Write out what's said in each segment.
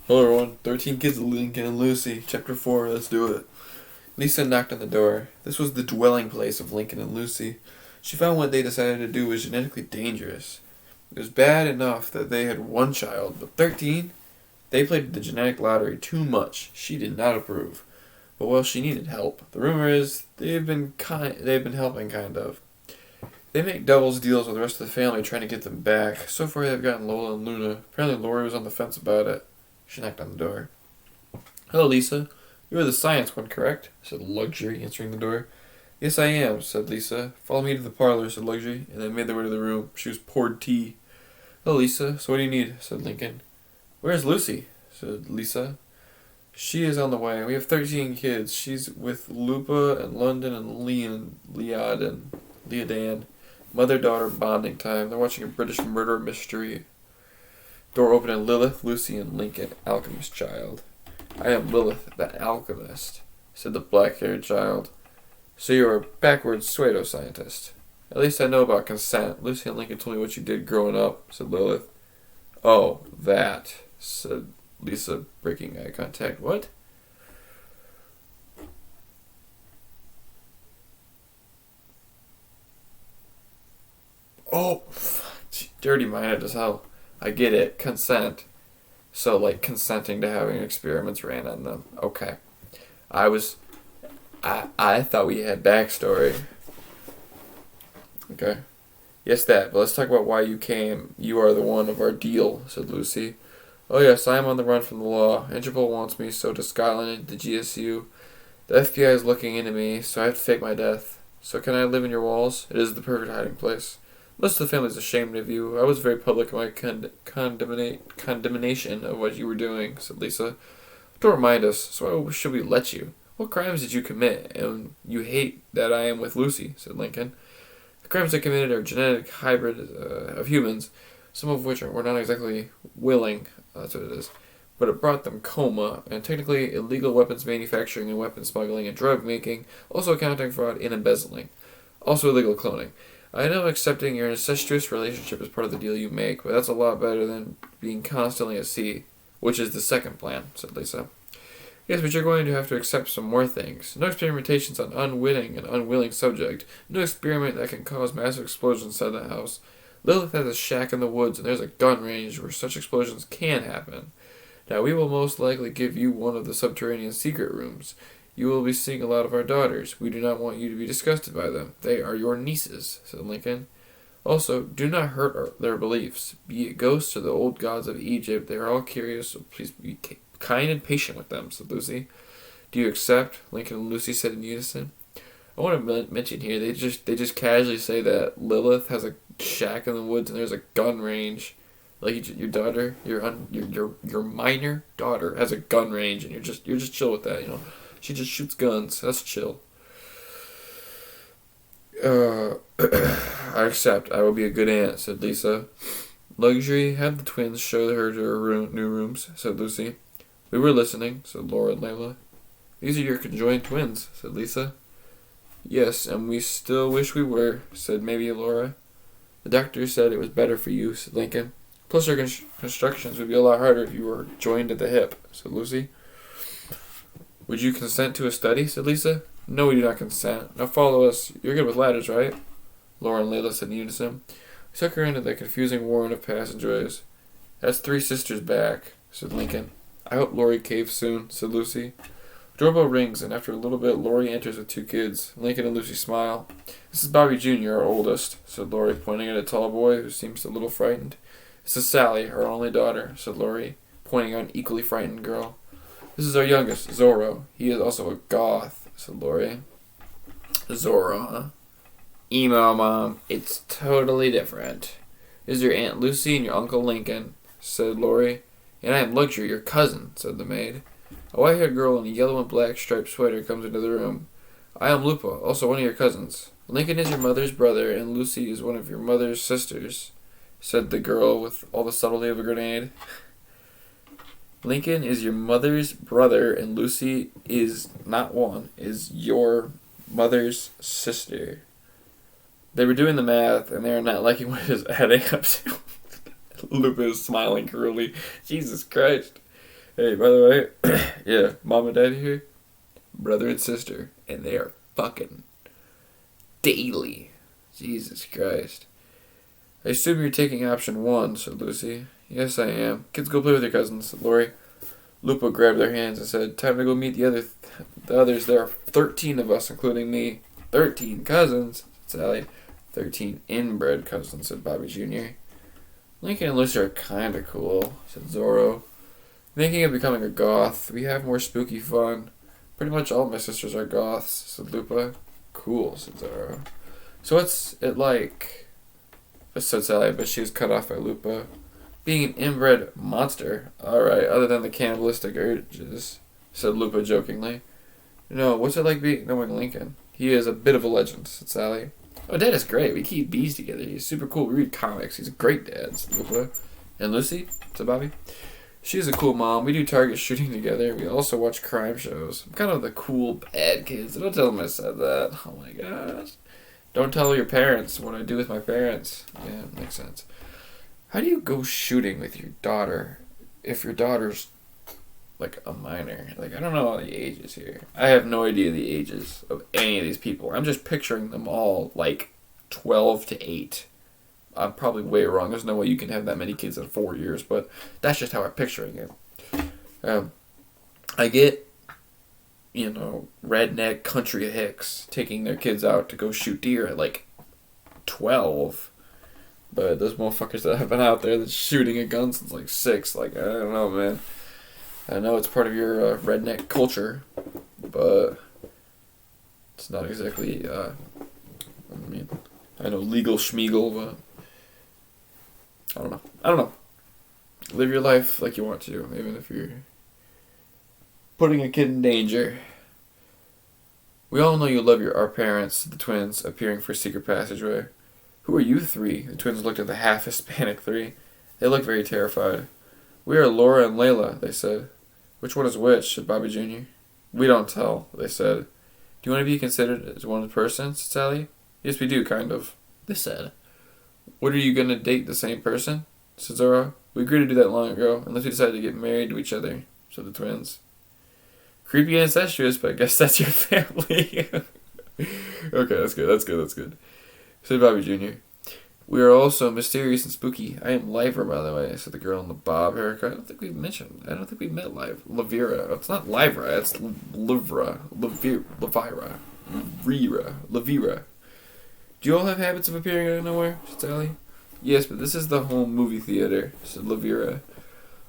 Hello everyone, 13 Kids of Lincoln and Lucy, Chapter 4, let's do it. Lisa knocked on the door. This was the dwelling place of Lincoln and Lucy. She found what they decided to do was genetically dangerous. It was bad enough that they had one child, but 13? They played the genetic lottery too much. She did not approve. But well, she needed help. The rumor is they've been helping, kind of. They make doubles deals with the rest of the family trying to get them back. So far they've gotten Lola and Luna. Apparently Lori was on the fence about it. She knocked on the door. "Hello, Lisa. You are the science one, correct?" said Luxury, answering the door. "Yes, I am," said Lisa. "Follow me to the parlor," said Luxury, and they made their way to the room. She was poured tea. "Hello, Lisa. So what do you need?" said Lincoln. "Where's Lucy?" said Lisa. "She is on the way. We have 13 kids. She's with Lupa and London and Leodan. Mother-daughter bonding time. They're watching a British murder mystery." Door opened and Lilith, Lucy, and Lincoln, alchemist child. "I am Lilith, the alchemist," said the black-haired child. "So you are a backwards pseudo-scientist." "At least I know about consent. Lucy and Lincoln told me what you did growing up," said Lilith. "Oh, that," said Lisa, breaking eye contact. "What?" "Oh, dirty-minded as hell. I get it. Consent. So, like, consenting to having experiments ran on them. Okay. I thought we had backstory. Okay. Yes, that. But let's talk about why you came. You are the one of our deal," said Lucy. "Oh, yes, I am on the run from the law. Interpol wants me, so does Scotland and the GSU. The FBI is looking into me, so I have to fake my death. So can I live in your walls? It is the perfect hiding place. Most of the family's ashamed of you. I was very public in my condemnation of what you were doing," said Lisa. "Don't remind us, so why should we let you? What crimes did you commit? And you hate that I am with Lucy," said Lincoln. "The crimes I committed are genetic hybrid of humans, some of which were not exactly willing, that's what it is, but it brought them coma, and technically illegal weapons manufacturing and weapon smuggling and drug making, also accounting fraud and embezzling, also illegal cloning. I know accepting your incestuous relationship is part of the deal you make, but that's a lot better than being constantly at sea, which is the second plan," said Lisa. "Yes, but you're going to have to accept some more things. No experimentations on unwitting and unwilling subject. No experiment that can cause massive explosions inside the house. Lilith has a shack in the woods, and there's a gun range where such explosions can happen. Now, we will most likely give you one of the subterranean secret rooms. You will be seeing a lot of our daughters. We do not want you to be disgusted by them. They are your nieces," said Lincoln. "Also, do not hurt their beliefs. Be it ghosts or the old gods of Egypt, they are all curious, so please be kind and patient with them," said Lucy. "Do you accept?" Lincoln and Lucy said in unison. I want to mention here, they just casually say that Lilith has a shack in the woods and there's a gun range. Like your daughter, your minor daughter has a gun range, and you're just chill with that, you know. She just shoots guns. That's chill. "I accept. I will be a good aunt," said Lisa. "Luxury, have the twins show her to her new rooms," said Lucy. "We were listening," said Laura and Layla. "These are your conjoined twins," said Lisa. "Yes, and we still wish we were," said maybe Laura. "The doctor said it was better for you," said Lincoln. "Plus our constructions would be a lot harder if you were joined at the hip," said Lucy. "Would you consent to a study?" said Lisa. "No, we do not consent. Now follow us. You're good with ladders, right?" Laura and Layla said in unison. We took her into the confusing warren of passageways. "That's 3 sisters back," said Lincoln. "I hope Lori caves soon," said Lucy. Doorbell rings, and after a little bit, Lori enters with 2 kids. Lincoln and Lucy smile. "This is Bobby Jr., our oldest," said Lori, pointing at a tall boy who seems a little frightened. "This is Sally, our only daughter," said Lori, pointing at an equally frightened girl. "This is our youngest, Zorro. He is also a goth," said Lori. "Zorro, huh? Emo, Mom. It's totally different. This is your Aunt Lucy and your Uncle Lincoln," said Lori. "And I am Luxury, your cousin," said the maid. A white-haired girl in a yellow and black striped sweater comes into the room. "I am Lupa, also one of your cousins. Lincoln is your mother's brother, and Lucy is one of your mother's sisters," said the girl with all the subtlety of a grenade. "Lincoln is your mother's brother, and Lucy is not one, is your mother's sister." They were doing the math, and they are not liking what it is adding up to. Lupa is smiling cruelly. Jesus Christ. Hey, by the way, yeah, mom and dad here, brother and sister, and they are fucking daily. Jesus Christ. I assume you're taking option one, said Lucy. Yes, I am. Kids, go play with your cousins, said Lori. Lupa grabbed their hands and said, time to go meet the others. There are 13 of us, including me. 13 cousins, said Sally. 13 inbred cousins, said Bobby Jr. Lincoln and Lucy are kinda cool, said Zorro. Thinking of becoming a goth. We have more spooky fun. Pretty much all my sisters are goths, said Lupa. Cool, said Zorro. So what's it like? Said Sally, but she was cut off by Lupa. Being an inbred monster. Alright, other than the cannibalistic urges, said Lupa jokingly. No, what's it like knowing Lincoln? He is a bit of a legend, said Sally. Oh, Dad is great. We keep bees together. He's super cool. We read comics. He's a great dad, said Lupa. And Lucy? Said Bobby. She's a cool mom. We do target shooting together. We also watch crime shows. I'm kind of the cool bad kids. Don't tell them I said that. Oh my gosh. Don't tell your parents what I do with my parents. Yeah, makes sense. How do you go shooting with your daughter if your daughter's like a minor? Like, I don't know all the ages here. I have no idea the ages of any of these people. I'm just picturing them all like 12 to 8. I'm probably way wrong. There's no way you can have that many kids in 4 years, but that's just how I'm picturing it. I get, redneck country hicks taking their kids out to go shoot deer at like 12. But those motherfuckers that have been out there that's shooting a gun since like 6, like, I don't know, man. I know it's part of your redneck culture, but it's not exactly, I know legal schmeagle, but I don't know. Live your life like you want to, even if you're putting a kid in danger. We all know you love our parents, the twins, appearing for secret passageway. Who are you three? The twins looked at the half-Hispanic three. They looked very terrified. We are Laura and Layla, they said. Which one is which? Said Bobby Jr. We don't tell, they said. Do you want to be considered as one person? Said Sally. Yes, we do, kind of, they said. What are you going to date the same person? Said Zorro. We agreed to do that long ago, unless we decided to get married to each other, said the twins. Creepy and incestuous, but I guess that's your family. Okay, that's good. Said Bobby Jr. We are also mysterious and spooky. I am Liver, by the way, said the girl in the bob haircut. I don't think we met Lavira. It's not Livra, it's Livra. Lavira. Do you all have habits of appearing out of nowhere? Said Sally. Yes, but this is the home movie theater, said Lavira.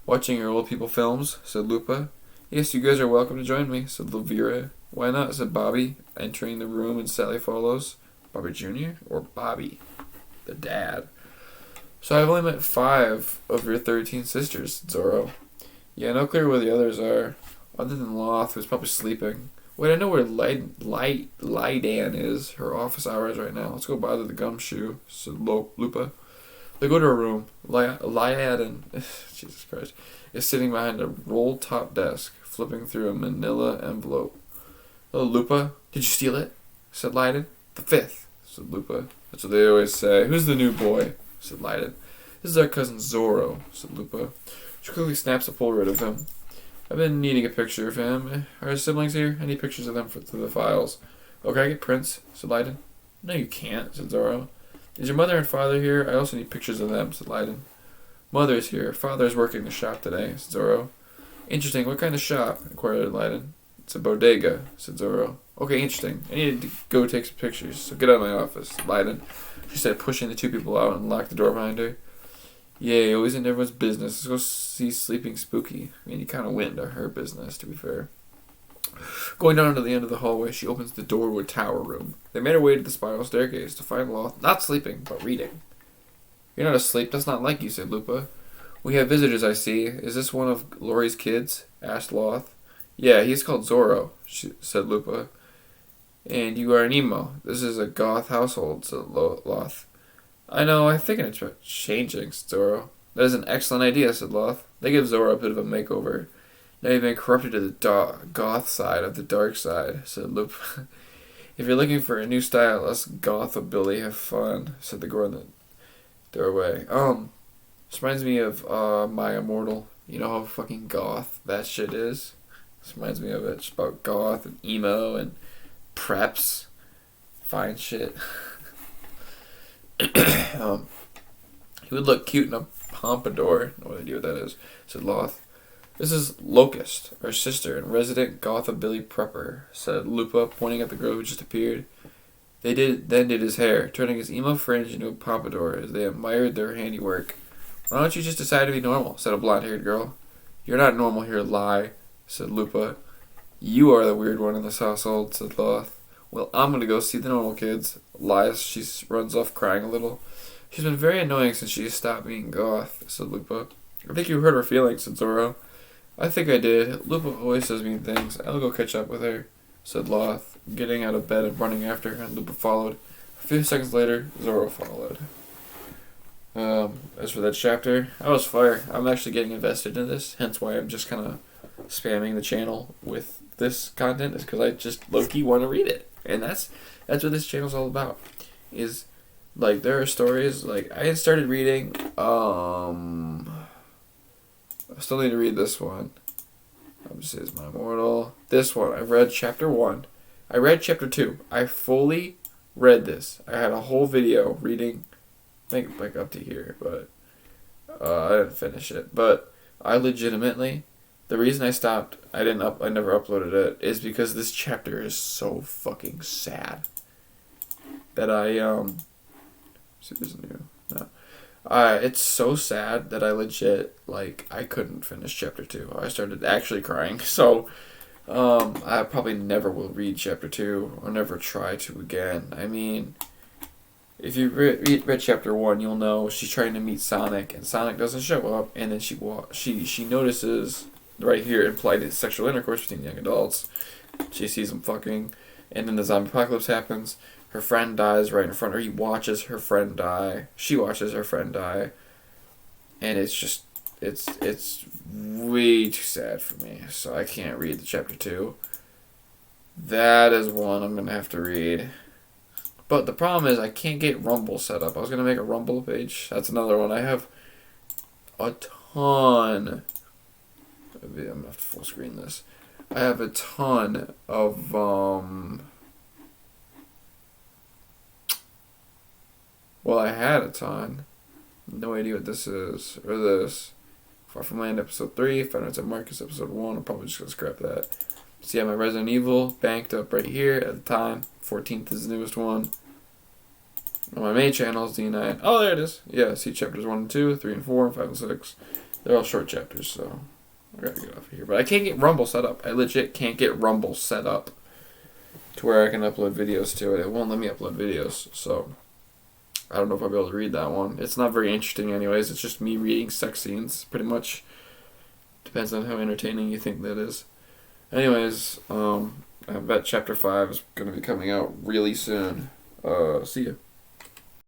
Watching your old people films, said Lupa. Yes, you guys are welcome to join me, said Lavira. Why not, said Bobby, entering the room and Sally follows. Bobby Jr. or Bobby, the dad? So I've only met 5 of your 13 sisters, said Zorro. Yeah, no clear where the others are, other than Loth, who's probably sleeping. Wait, I know where Lydan is. Her office hours right now. Let's go bother the gumshoe, said Lupa. They go to her room. Lydan, Jesus Christ, is sitting behind a roll-top desk, flipping through a manila envelope. Oh, Lupa, did you steal it? Said Lydan. The 5th, said Lupa. That's what they always say. Who's the new boy? Said Lydan. This is our cousin Zorro, said Lupa. She quickly snaps a Polaroid of him. I've been needing a picture of him. Are his siblings here? I need pictures of them through the files. Oh, can I get prints? Said Lydan. No, you can't, said Zorro. Is your mother and father here? I also need pictures of them, said Lydan. Mother's here. Father's working the shop today, said Zorro. Interesting. What kind of shop? Inquired Lydan. It's a bodega, said Zorro. Okay, interesting. I need to go take some pictures, so get out of my office, Lydan. She said, pushing the 2 people out and locked the door behind her. Yay, always in everyone's business. Let's go see Sleeping Spooky. I mean, you kind of went into her business, to be fair. Going down to the end of the hallway, she opens the door to a tower room. They made her way to the spiral staircase to find Loth not sleeping, but reading. You're not asleep. That's not like you, said Lupa. We have visitors, I see. Is this one of Laurie's kids? Asked Loth. Yeah, he's called Zorro, said Lupa. And you are an emo. This is a goth household, said Loth. I know, I'm thinking it's changing, said Zorro. That is an excellent idea, said Loth. They give Zorro a bit of a makeover. Now you've been corrupted to the goth side of the dark side, said Lupa. If you're looking for a new style, us gothabilly have fun, said the girl in the doorway. This reminds me of My Immortal. You know how fucking goth that shit is? This reminds me of it. It's about goth and emo and preps. Fine shit. He would look cute in a pompadour. No idea what that is, said Loth. This is Locust, our sister and resident gothabilly prepper, said Lupa, pointing at the girl who just appeared. They then did his hair, turning his emo fringe into a pompadour as they admired their handiwork. Why don't you just decide to be normal, said a blonde-haired girl. You're not normal here, Lie, said Lupa. You are the weird one in this household, said Loth. Well, I'm gonna go see the normal kids. Lies, she runs off crying a little. She's been very annoying since she stopped being goth, said Lupa. I think you hurt her feelings, said Zoro. I think I did. Lupa always says mean things. I'll go catch up with her, said Loth, getting out of bed and running after her, and Lupa followed. A few seconds later, Zoro followed. As for that chapter, I was fire. I'm actually getting invested in this, hence why I'm just kind of spamming the channel with this content, is because I just low-key want to read it. And that's what this channel's all about. Is, like, there are stories, like, I had started reading, I still need to read this one. Obviously, it's My Immortal. This one, I've read chapter 1. I read chapter 2. I fully read this. I had a whole video reading, I think like up to here, but I didn't finish it. But I legitimately, the reason I stopped, I never uploaded it, is because this chapter is so fucking sad. That see if there's a new, no. It's so sad that I legit, like, I couldn't finish chapter 2. I started actually crying. So, I probably never will read chapter 2 or never try to again. I mean, if you read chapter 1, you'll know she's trying to meet Sonic, and Sonic doesn't show up, and then she notices right here implied sexual intercourse between young adults. She sees them fucking, and then the zombie apocalypse happens. Her friend dies right in front of her. He watches her friend die. She watches her friend die, and it's just it's way too sad for me. So I can't read the chapter 2. That is one I'm gonna have to read. But the problem is I can't get Rumble set up. I was going to make a Rumble page. That's another one. I have a ton. I'm going to have to full screen this. I have a ton of, well, I had a ton. No idea what this is. Or this. Far From Land episode 3. Five Nights at Marcus episode 1. I'm probably just going to scrap that. See, I have my Resident Evil banked up right here at the time. 14th is the newest one. On my main channel is D9. Oh, there it is. Yeah, see chapters 1 and 2, 3 and 4, and 5 and 6. They're all short chapters, so I gotta get off of here. But I can't get Rumble set up. I legit can't get Rumble set up to where I can upload videos to it. It won't let me upload videos, so I don't know if I'll be able to read that one. It's not very interesting anyways. It's just me reading sex scenes, pretty much. Depends on how entertaining you think that is. Anyways, I bet chapter 5 is going to be coming out really soon. See ya.